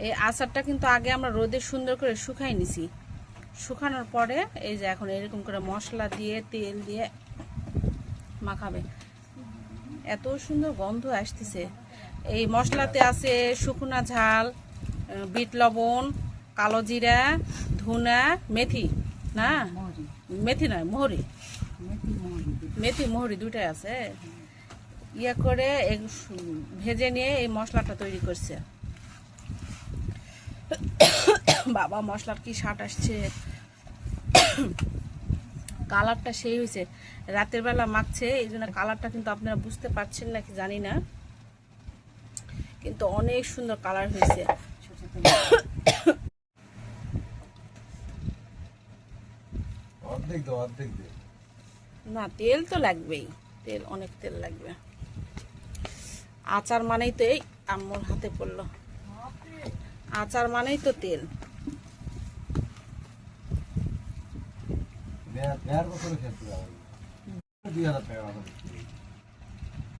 এই আচারটা কিন্তু আগে আমরা রোদে সুন্দর করে শুকাই নিছি, শুকানোর পরে এই যে এখন এরকম করে মশলা দিয়ে তেল দিয়ে মাখাবে। এত সুন্দর গন্ধ আসতেছে। এই মশলাতে আছে শুকনা ঝাল, বিট লবণ, কালো জিরা, ধুনা, মেথি, না মেথি নয় মোহরি, মেথি মোহরি দুটাই আছে। ইয়া করে ভেজে নিয়ে এই মশলাটা তৈরি করছে। বাবা মশলার কি স্বাদ আসছে, কালারটা সেই হয়েছে। রাতের বেলা মাখছে এই জন্য কালারটা কিন্তু আপনারা বুঝতে পারছেন নাকি জানি না, কিন্তু অনেক সুন্দর কালার হয়েছে। না তেল তো লাগবেই, তেল অনেক তেল লাগবে। আচার মানেই তো এই আম্মুর হাতে পড়লো, আচার মানেই তো তেল।